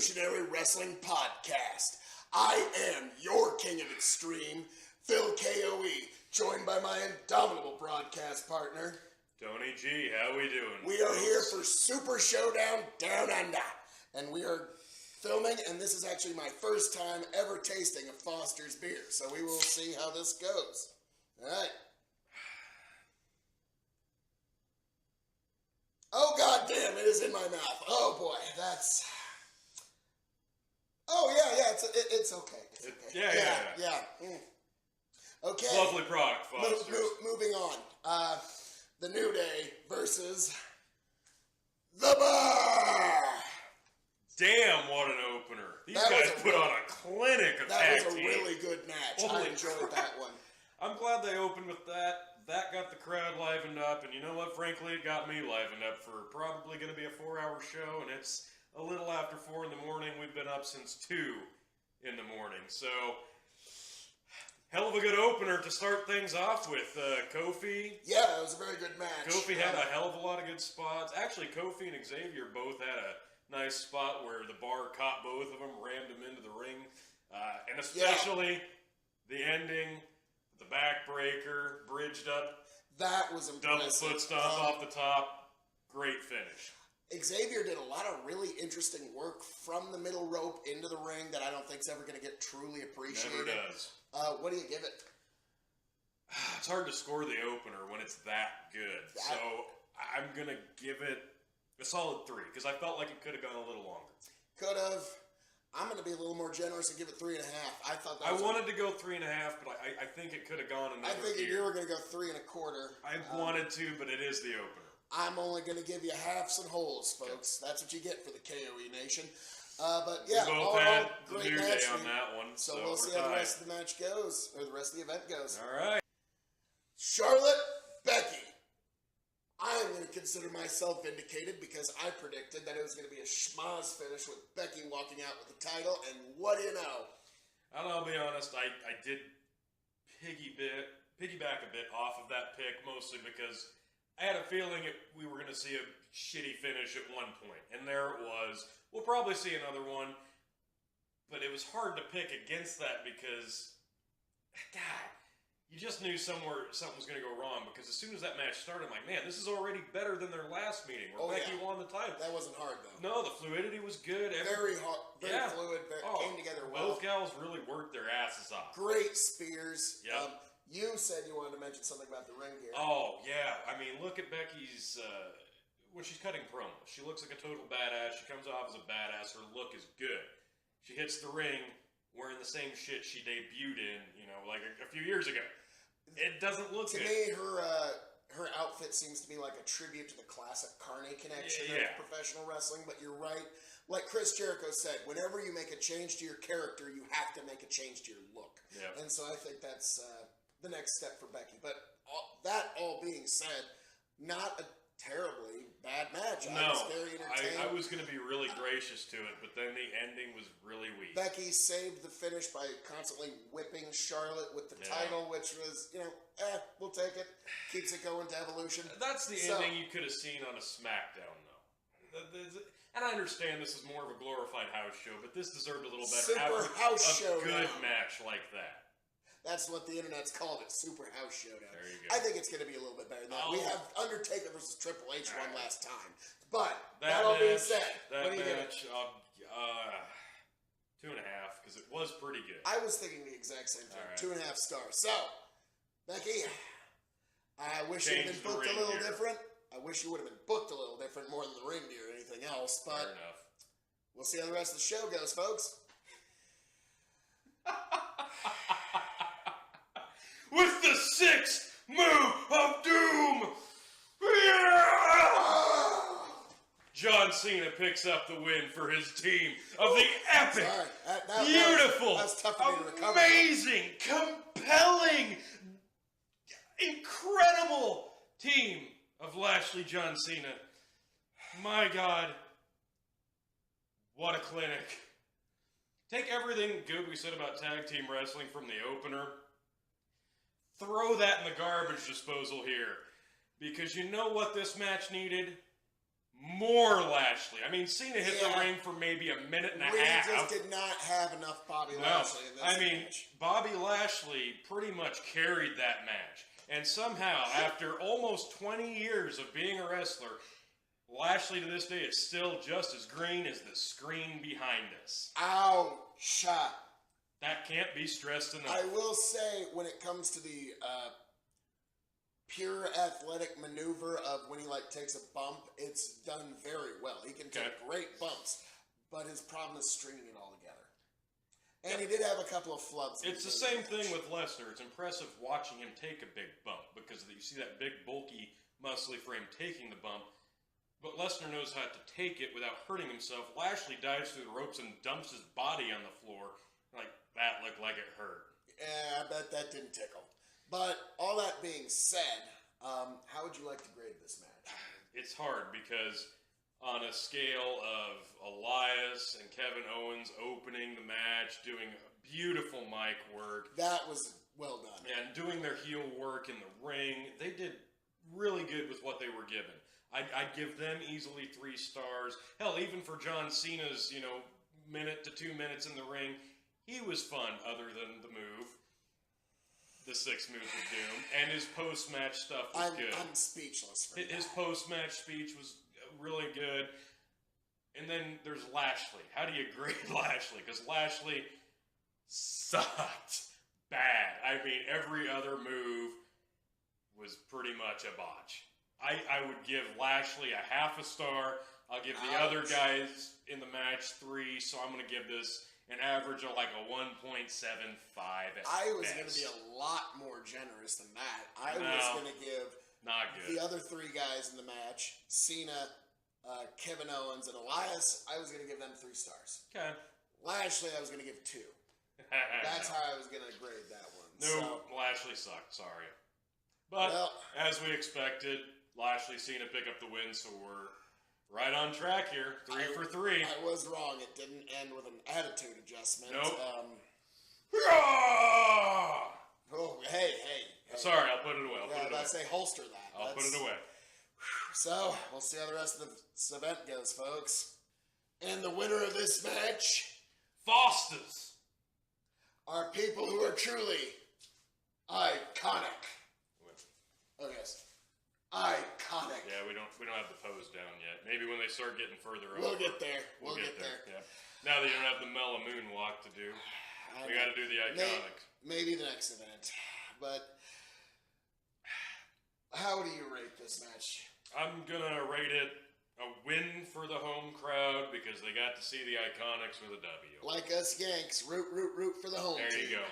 Revolutionary Wrestling Podcast. I am your King of Extreme, Phil KOE, joined by my indomitable broadcast partner, Tony G. How we doing? We are here for Super Show-Down Down Under, and we are filming, and this is actually my first time ever tasting a Foster's beer, so we will see how this goes. All right. Oh, goddamn, it is in my mouth. Oh, boy, that's... Oh, yeah, it's okay. It's okay. Yeah. Mm. Okay. Lovely product, Foster's. Moving on. The New Day versus The Bar. Damn, what an opener. These guys put on a clinic of tag team. That was a really good match. I enjoyed that one. I'm glad they opened with that. That got the crowd livened up, and you know what? Frankly, it got me livened up for probably going to be a 4-hour show, and it's a little after 4 in the morning. We've been up since 2 in the morning, so hell of a good opener to start things off with. Kofi. Yeah, it was a very good match. Kofi had a hell of a lot of good spots. Actually, Kofi and Xavier both had a nice spot where the Bar caught both of them, rammed them into the ring, and especially the ending. The backbreaker, bridged up. That was impressive. Double foot stomp off the top. Great finish. Xavier did a lot of really interesting work from the middle rope into the ring that I don't think is ever going to get truly appreciated. Never does. What do you give it? It's hard to score the opener when it's that good. So I'm going to give it a solid 3 because I felt like it could have gone a little longer. Could have. I'm going to be a little more generous and give it 3.5. I thought that I wanted to go 3.5, but I think it could have gone another. I think you were going to go 3.25. I wanted to, but it is the opener. I'm only going to give you halves and wholes, folks. That's what you get for the KOE Nation. But yeah, we both had the New Day on that one, so we'll see how the rest of the match goes, or the rest of the event goes. All right. Charlotte, Becky. I'm going to consider myself vindicated because I predicted that it was going to be a schmoz finish with Becky walking out with the title, and what do you know? I'll be honest, I did piggyback a bit off of that pick, mostly because I had a feeling we were going to see a shitty finish at one point, and there it was. We'll probably see another one, but it was hard to pick against that because, God, you just knew something was going to go wrong because as soon as that match started, I'm like, man, this is already better than their last meeting where Becky won the title. That wasn't hard, though. No, the fluidity was good. Very hot, very fluid, came together well. Both gals really worked their asses off. Great spears. Yep. You said you wanted to mention something about the ring gear. Oh, yeah. I mean, look at Becky's, when she's cutting promos. She looks like a total badass. She comes off as a badass. Her look is good. She hits the ring wearing the same shit she debuted in, like a few years ago. It doesn't look good. To me, her outfit seems to be like a tribute to the classic Carney connection of professional wrestling, but you're right. Like Chris Jericho said, whenever you make a change to your character, you have to make a change to your look. Yep. And so I think that's the next step for Becky. But that all being said, not a terribly bad match. No, I was very entertained. I was going to be really gracious to it, but then the ending was really weak. Becky saved the finish by constantly whipping Charlotte with the title, which was, we'll take it. Keeps it going to Evolution. That's the ending you could have seen on a SmackDown, though. And I understand this is more of a glorified house show, but this deserved a little better. Super House Show-Down. Good match like that. That's what the internet's called it, Super House Showdown. There you go. I think it's going to be a little bit better than that. We have Undertaker versus Triple H one last time. But, that all being said, what do you give it? 2.5, because it was pretty good. I was thinking the exact same thing. Right. 2.5 stars. So, Becky, I wish you had been booked a little different. I wish you would have been booked a little different more than the ring gear or anything else. But fair enough. We'll see how the rest of the show goes, folks. With the 6th move of doom, John Cena picks up the win for his team of the epic, beautiful, amazing, compelling, incredible team of Lashley, John Cena. My God, what a clinic. Take everything good we said about tag team wrestling from the opener, throw that in the garbage disposal here. Because you know what this match needed? more Lashley. I mean, Cena hit the ring for maybe a minute and a half. We just did not have enough Bobby Lashley in this match. Bobby Lashley pretty much carried that match. And somehow, after almost 20 years of being a wrestler, Lashley to this day is still just as green as the screen behind us. Ouch. That can't be stressed enough. I will say, when it comes to the pure athletic maneuver of when he takes a bump, it's done very well. He can take great bumps, but his problem is stringing it all together. And he did have a couple of flubs. It's the same thing with Lesnar. It's impressive watching him take a big bump because you see that big, bulky, muscly frame taking the bump, but Lesnar knows how to take it without hurting himself. Lashley dives through the ropes and dumps his body on the floor. That looked like it hurt. Yeah, I bet that didn't tickle. But all that being said, how would you like to grade this match? It's hard because on a scale of Elias and Kevin Owens opening the match, doing beautiful mic work. That was well done. And doing their heel work in the ring. They did really good with what they were given. I'd give them easily 3 stars. Hell, even for John Cena's, minute to 2 minutes in the ring, he was fun other than the move. The 6 moves of doom. And his post-match stuff was good. I'm speechless for his post-match speech was really good. And then there's Lashley. How do you grade Lashley? Because Lashley sucked bad. I mean, every other move was pretty much a botch. I would give Lashley a half a star. I'll give the other guys in the match 3, so I'm going to give this an average of a 1.75 at I was best. going to be a lot more generous than that. I was going to give the other 3 guys in the match, Cena, Kevin Owens, and Elias, I was going to give them 3 stars. Okay. Lashley, I was going to give 2. That's how I was going to grade that one. No, Lashley sucked. Sorry. But, as we expected, Lashley, Cena pick up the win, so we're right on track here. 3 for 3. I was wrong. It didn't end with an attitude adjustment. Nope. Oh, hey. Sorry, I'll put it away. Let's say holster that. I'll put it away. So, we'll see how the rest of this event goes, folks. And the winner of this match, Fosters, are people who are truly iconic. Oh, yes. Iconic. Yeah, we don't have the pose down yet. Maybe when they start getting further up. We'll get there. We'll get there. Yeah. Now that you don't have the Mela Moonwalk to do, we got to do the iconic. Maybe the next event. But how do you rate this match? I'm gonna rate it a win for the home crowd because they got to see the Iconics with a W. Like us Yanks, root for the home team. There you go.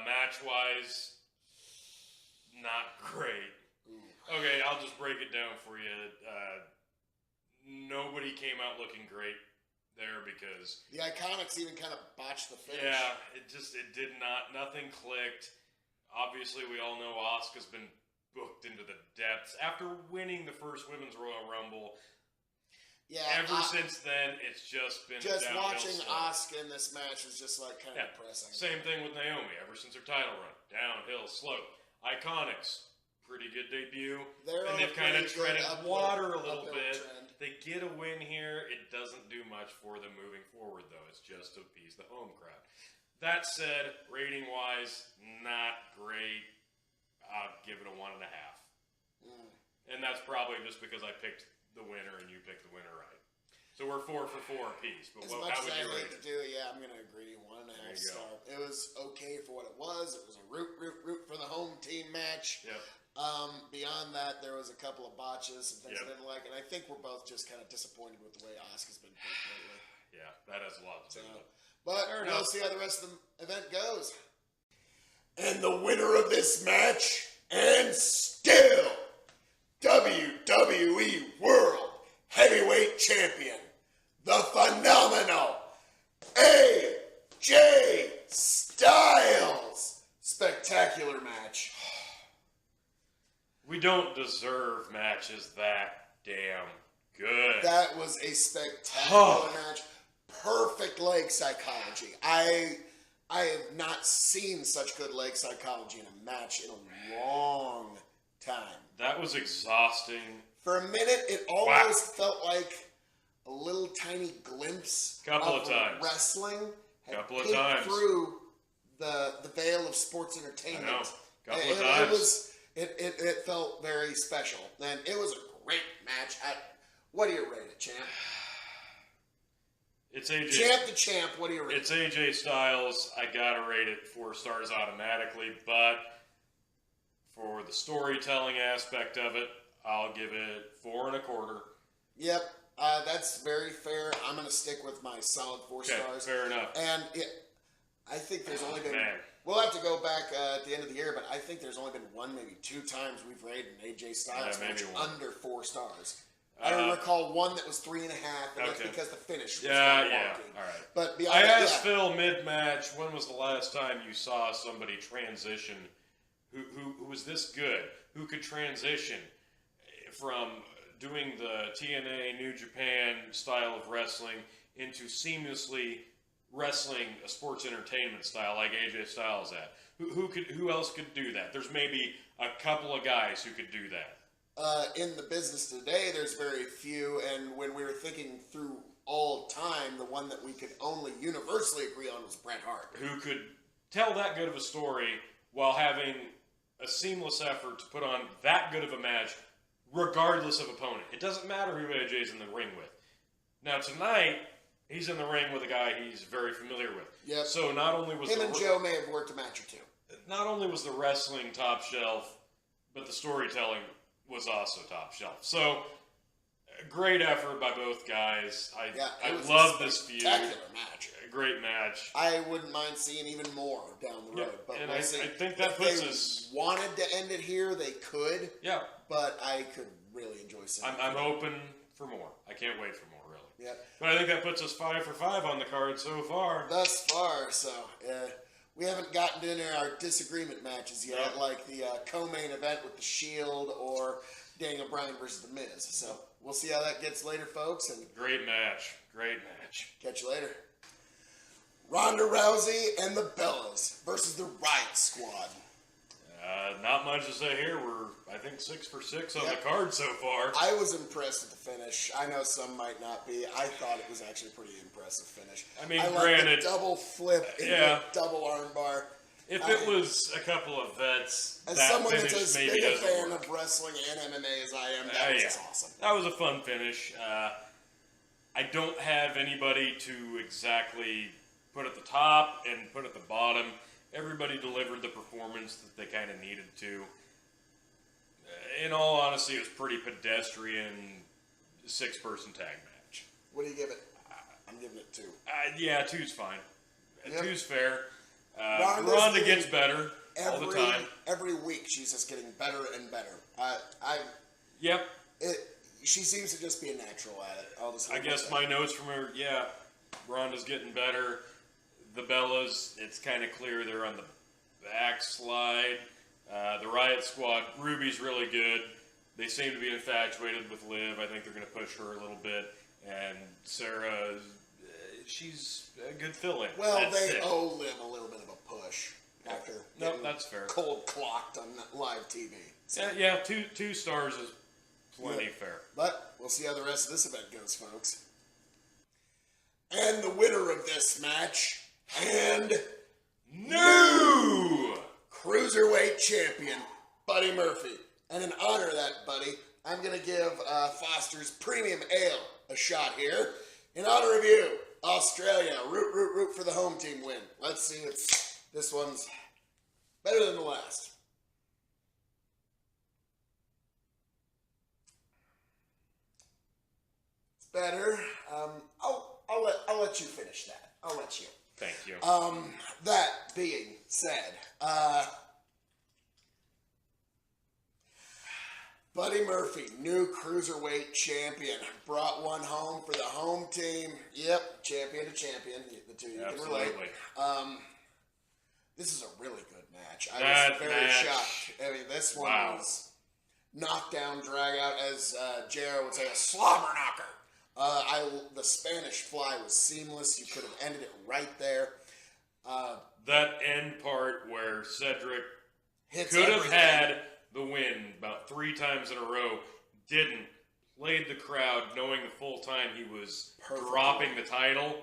Match-wise, not great. Okay, I'll just break it down for you. Nobody came out looking great there because the Iconics even kind of botched the finish. Yeah, it did not. Nothing clicked. Obviously, we all know Asuka's been booked into the depths after winning the first Women's Royal Rumble. Yeah. Ever since then, it's just been watching slope. Asuka in this match is just kind of depressing. Same thing with Naomi. Ever since her title run, downhill slope. Iconics. Pretty good debut. And they've kind of treaded water a little bit. Trend. They get a win here. It doesn't do much for them moving forward, though. It's just to appease the home crowd. That said, rating-wise, not great. I'll give it a 1.5. And that's probably just because I picked the winner and you picked the winner right. So we're 4 for 4 apiece. But how would you rate it? I'm going to agree. 1.5 star. It was okay for what it was. It was a root for the home team match. Yep. Beyond that, there was a couple of botches and things I didn't like, and I think we're both just kind of disappointed with the way Asuka's been booked lately. Yeah, that has a lot to do with it. But we'll see how the rest of the event goes. And the winner of this match, and still WWE World Heavyweight Champion, the phenomenal AJ Styles. Spectacular match. We don't deserve matches that damn good. That was a spectacular match. Perfect leg psychology. I have not seen such good leg psychology in a match in a long time. That That was exhausting. For a minute, it almost felt like a little tiny glimpse of times. Wrestling had couple of times through the veil of sports entertainment. I know. Couple of times. It felt very special, and it was a great match. What do you rate it, champ? It's AJ. Champ to champ. What do you rate? It's AJ Styles. I gotta rate it 4 stars automatically, but for the storytelling aspect of it, I'll give it 4 1/4. Yep, that's very fair. I'm gonna stick with my solid 4 stars. Fair enough. And I think there's only been. Man. We'll have to go back at the end of the year, but I think there's only been 1, maybe 2 times we've rated an AJ Styles match under 4 stars. I don't recall one that was 3.5, and that's because the finish was kind of wonky. All right. But I asked Phil mid-match, when was the last time you saw somebody transition who was this good? Who could transition from doing the TNA New Japan style of wrestling into seamlessly wrestling a sports entertainment style like AJ Styles at? Who else could do that? There's maybe a couple of guys who could do that. In the business today, there's very few, and when we were thinking through all time, the one that we could only universally agree on was Bret Hart. Who could tell that good of a story while having a seamless effort to put on that good of a match, regardless of opponent. It doesn't matter who AJ's in the ring with. Now, tonight, he's in the ring with a guy he's very familiar with. Yep. So not only was him and Joe may have worked a match or two. Not only was the wrestling top shelf, but the storytelling was also top shelf. So, great effort by both guys. I love this feud. Spectacular match. A great match. I wouldn't mind seeing even more down the road. But and we'll I see. I think that if puts they us... wanted to end it here, they could. Yeah. But I could really enjoy seeing it. I'm open for more. I can't wait for more, really. Yeah. But I think that puts us 5 for 5 on the card so far. Thus far, so... we haven't gotten into our disagreement matches yet, like the co-main event with the Shield or Daniel Bryan versus The Miz. So we'll see how that gets later, folks. And great match. Great match. Catch you later. Ronda Rousey and the Bellas versus the Riot Squad. Not much to say here. We're, I think, 6 for 6 on the card so far. I was impressed with the finish. I know some might not be. I thought it was actually a pretty impressive finish. I mean, granted, the double flip into a double armbar. If it was a couple of vets, as that someone finish that's as maybe big a doesn't fan work. of wrestling and MMA as I am, that was just awesome. That was a fun finish. I don't have anybody to exactly put at the top and put at the bottom. Everybody delivered the performance that they kind of needed to. In all honesty, it was pretty pedestrian 6-person tag match. What do you give it? I'm giving it 2. Yeah, 2's fine. 2's fair. Ronda gets better all the time. Every week, she's just getting better and better. Yep. She seems to just be a natural at it. I guess my notes from her, Ronda's getting better. The Bellas, it's kind of clear they're on the backslide. The Riot Squad, Ruby's really good. They seem to be infatuated with Liv. I think they're going to push her a little bit. And Sarah, she's a good fill-in. Well, they owe Liv a little bit of a push after getting that's fair. Cold clocked on live TV. So. Yeah, 2 stars is plenty fair. But we'll see how the rest of this event goes, folks. And the winner of this match, and new Cruiserweight Champion, Buddy Murphy. And in honor of that, Buddy, I'm going to give Foster's Premium Ale a shot here. In honor of you, Australia, root for the home team win. Let's see if this one's better than the last. It's better. I'll let you finish that. I'll let you. Thank you. That being said, Buddy Murphy, new Cruiserweight champion, brought one home for the home team. Yep, champion to champion, the two you can relate. This is a really good match. I was very shocked. I mean, this one was knockdown, drag out, as JR would say, a slobber knocker. The Spanish fly was seamless. You could have ended it right there. That end part where Cedric hits could have had the win about 3 times in a row, didn't, played the crowd knowing the full time he was dropping the title.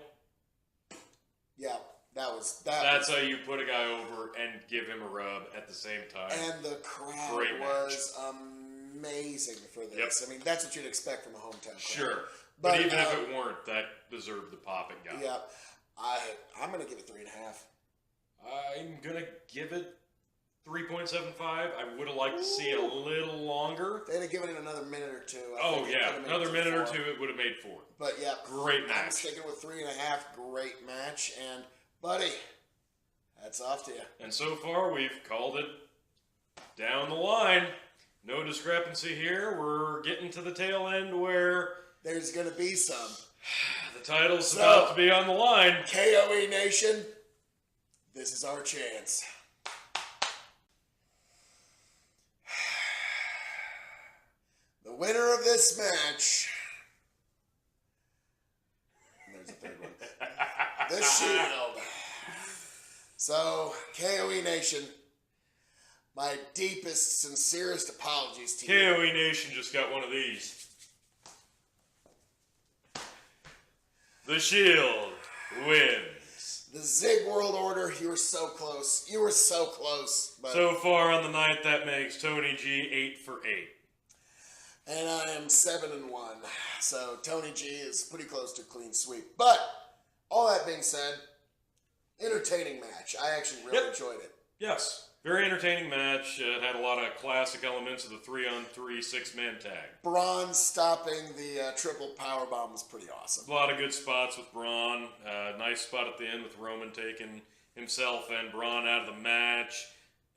Yeah, that's how you put a guy over and give him a rub at the same time. And the crowd was amazing for this. Yep. I mean, that's what you'd expect from a hometown crowd. Sure. But even if it weren't, that deserved the pop it got. Yeah. I'm going to give it 3.5. I'm going to give it 3.75. I would have liked to see it a little longer. They'd have given it another minute or two. Another minute or two, it would have made 4. But yeah, great match. I'm sticking with 3.5. Great match. And, buddy, hats off to you. And so far, we've called it down the line. No discrepancy here. We're getting to the tail end where there's going to be some. The title's about to be on the line. KOE Nation, this is our chance. The winner of this match. There's a third one. The Shield. So, KOE Nation, my deepest, sincerest apologies to you. KOE Nation just got one of these. The Shield wins. The Zig World Order, you were so close. You were so close. But so far on the night, that makes Tony G 8 for 8. And I am 7-1. So Tony G is pretty close to a clean sweep. But, all that being said, entertaining match. I actually really enjoyed it. Yes. Very entertaining match. It had a lot of classic elements of the 3-on-3 6-man tag. Braun stopping the triple powerbomb was pretty awesome. A lot of good spots with Braun. Nice spot at the end with Roman taking himself and Braun out of the match.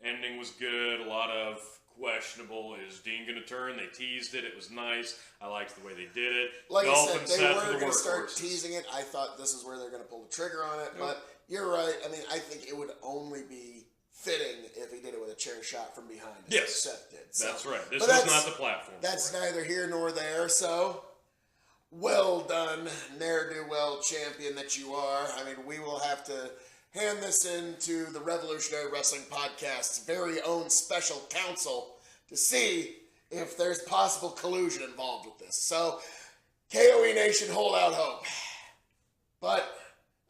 Ending was good. A lot of questionable. Is Dean going to turn? They teased it. It was nice. I liked the way they did it. Like I said, they were going to start teasing it. I thought this is where they're going to pull the trigger on it. Yep. But you're right. I mean, I think it would only be fitting if he did it with a chair shot from behind. Yes, Seth did. So, that's right. This was not the platform. That's neither here nor there. So, well done, ne'er-do-well champion that you are. I mean, we will have to hand this in to the Revolutionary Wrestling Podcast's very own special counsel to see if there's possible collusion involved with this. So, KOE Nation, hold out hope. But,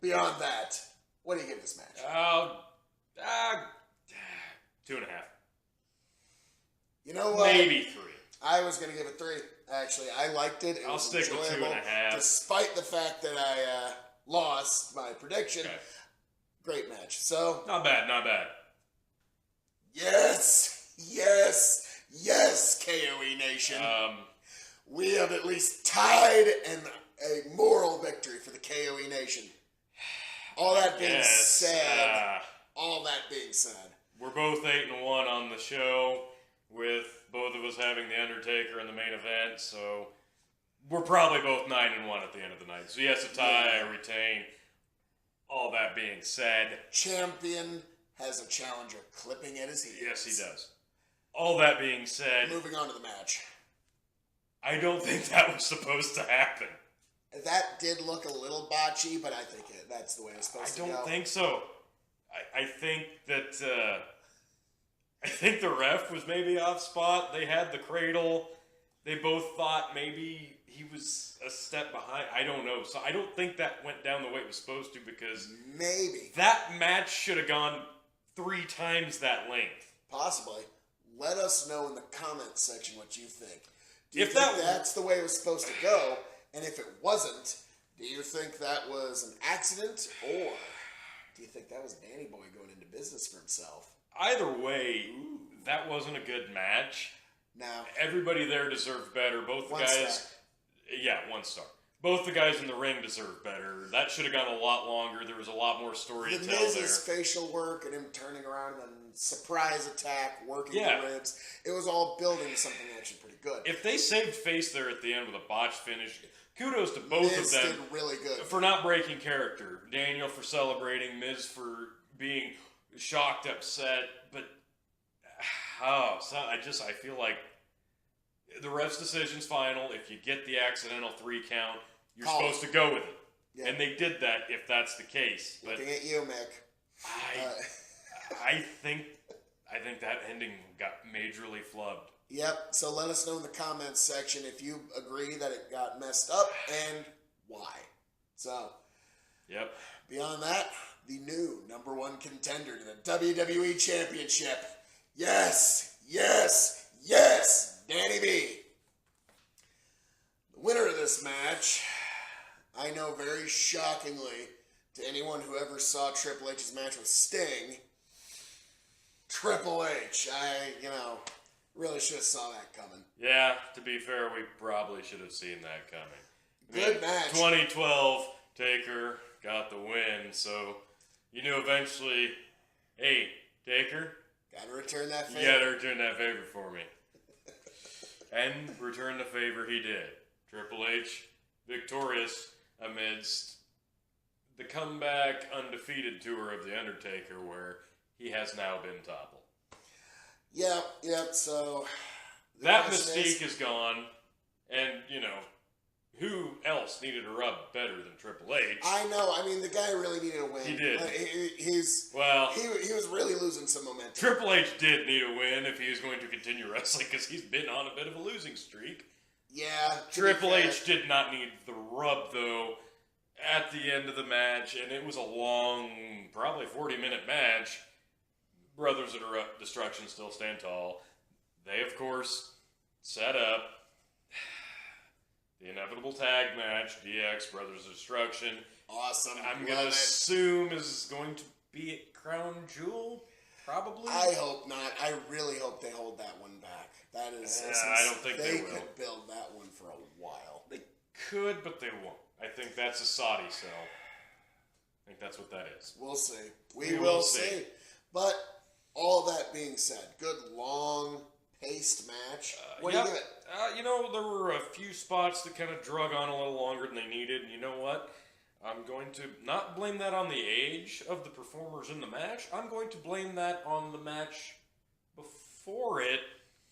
beyond that, what do you give this match? 2.5. You know what? Maybe 3. I was going to give it 3. Actually, I liked it. I'll stick with 2.5. Despite the fact that I lost my prediction. Okay. Great match. So not bad. Yes, KOE Nation. We have at least tied a moral victory for the KOE Nation. All that being said, we're both 8-1 on the show, with both of us having the Undertaker in the main event. So we're probably both 9-1 at the end of the night. So yes, a tie. I retain. All that being said, champion has a challenger clipping at his heels. Yes, he does. All that being said, moving on to the match. I don't think that was supposed to happen. That did look a little botchy, but I think that's the way it's supposed to go. I don't think so. I think that I think the ref was maybe off spot. They had the cradle. They both thought maybe he was a step behind. I don't know. So I don't think that went down the way it was supposed to, because maybe that match should have gone 3 times that length. Possibly. Let us know in the comments section what you think. Do you think that's the way it was supposed to go? And if it wasn't, do you think that was an accident, or do you think that was Danny Boy going into business for himself? Either way, that wasn't a good match. Now, everybody there deserved better. Both the guys, 1 star. Both the guys in the ring deserved better. That should have gone a lot longer. There was a lot more story to tell there. The Miz's facial work and him turning around and then surprise attack, working the ribs. It was all building to something actually pretty good. If they saved face there at the end with a botch finish, kudos to both Miz of them. Did really good. For not breaking character. Daniel for celebrating, Miz for being shocked, upset. But, I feel like the ref's decision's final. If you get the accidental 3 count, you're supposed to go with it. Yeah. And they did that if that's the case. But looking at you, Mick. I think that ending got majorly flubbed. Yep, so let us know in the comments section if you agree that it got messed up and why. So, yep. Beyond that, the new #1 contender to the WWE Championship. Yes, yes, yes, Danny B. The winner of this match, I know very shockingly to anyone who ever saw Triple H's match with Sting, Triple H. Really should have saw that coming. Yeah, to be fair, we probably should have seen that coming. Good match. 2012, Taker got the win, so you knew eventually, hey, Taker, gotta return that favor. You gotta return that favor for me. And return the favor he did. Triple H victorious amidst the comeback undefeated tour of The Undertaker, where he has now been toppled. Yep, so... That mystique is gone, and, who else needed a rub better than Triple H? I know, the guy really needed a win. He did. He was really losing some momentum. Triple H did need a win if he was going to continue wrestling, because he's been on a bit of a losing streak. Yeah. Triple H did not need the rub, though, at the end of the match, and it was a long, probably 40-minute match. Brothers of Destruction still stand tall. They, of course, set up the inevitable tag match, DX, Brothers of Destruction. Awesome. I'm going to assume is going to be at Crown Jewel, probably? I hope not. I really hope they hold that one back. That is... I don't think they will. They could build that one for a while. They could, but they won't. I think that's a Saudi sell. I think that's what that is. We'll see. We will see. But all that being said, good long-paced match. What do you give it? There were a few spots that kind of drug on a little longer than they needed. And you know what? I'm going to not blame that on the age of the performers in the match. I'm going to blame that on the match before it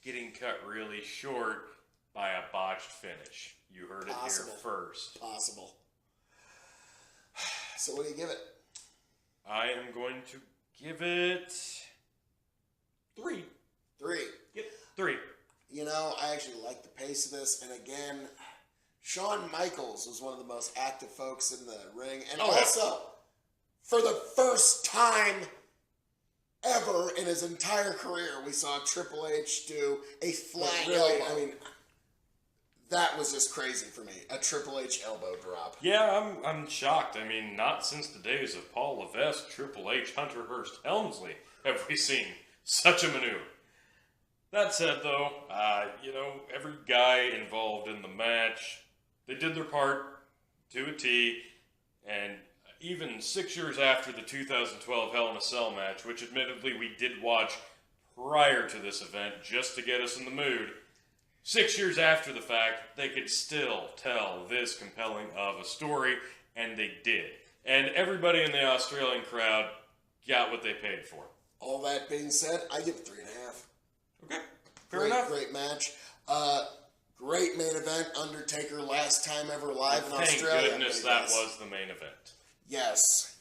getting cut really short by a botched finish. You heard it here first. Possible. So what do you give it? I am going to give it 3. 3. Yep, 3. I actually like the pace of this. And again, Shawn Michaels was one of the most active folks in the ring. And also, for the first time ever in his entire career, we saw Triple H do a flying elbow. That was just crazy for me. A Triple H elbow drop. Yeah, I'm shocked. Not since the days of Paul Levesque, Triple H, Hunter Hearst Helmsley have we seen such a maneuver. That said, though, every guy involved in the match, they did their part to a T, and even 6 years after the 2012 Hell in a Cell match, which admittedly we did watch prior to this event just to get us in the mood, 6 years after the fact, they could still tell this compelling of a story, and they did. And everybody in the Australian crowd got what they paid for. All that being said, I give it 3.5. Okay, fair enough. Great match. Great main event. Undertaker last time ever live in Australia. Thank goodness that was the main event. Yes.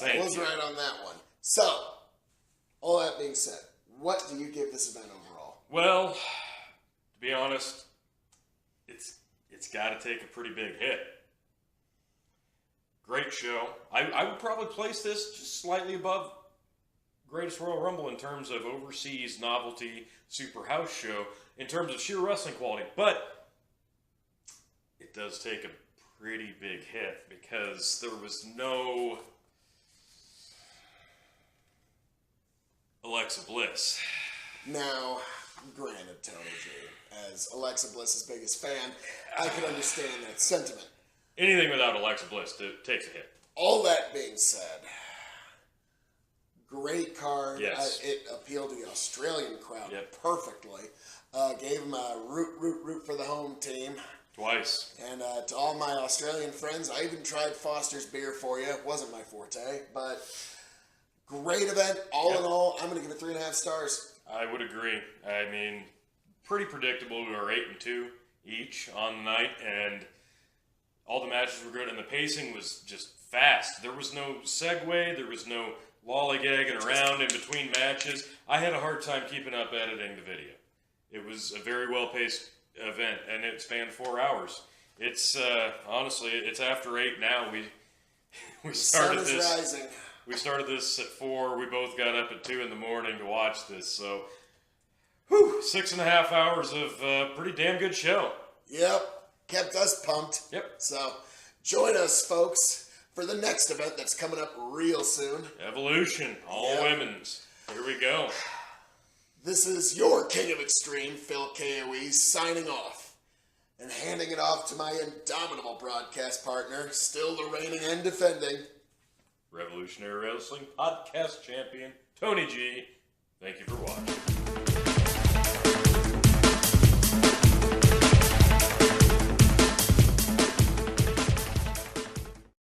I was right on that one. So, all that being said, what do you give this event overall? Well, to be honest, it's got to take a pretty big hit. Great show. I would probably place this just slightly above Greatest Royal Rumble in terms of overseas novelty super house show, in terms of sheer wrestling quality. But it does take a pretty big hit because there was no Alexa Bliss. Now, granted, Tony G, as Alexa Bliss's biggest fan, I can understand that sentiment. Anything without Alexa Bliss takes a hit. All that being said, great card. Yes. It appealed to the Australian crowd perfectly. Gave them a root for the home team. Twice. And to all my Australian friends, I even tried Foster's beer for you. It wasn't my forte, but great event. All in all, I'm going to give it 3.5 stars. I would agree. Pretty predictable. We were 8-2 each on the night, and all the matches were good, and the pacing was just fast. There was no segue. There was no lollygagging around in between matches. I had a hard time keeping up editing the video. It was a very well-paced event, and it spanned 4 hours. It's honestly, it's after 8 now. We started this. Sun is rising. We started this at 4. We both got up at 2 in the morning to watch this. So, 6.5 hours of pretty damn good show. Yep, kept us pumped. Yep. So, join us, folks, for the next event that's coming up real soon. Evolution, all women's. Here we go. This is your King of Extreme, Phil KOE, signing off. And handing it off to my indomitable broadcast partner, still the reigning and defending Revolutionary Wrestling Podcast Champion, Tony G. Thank you for watching.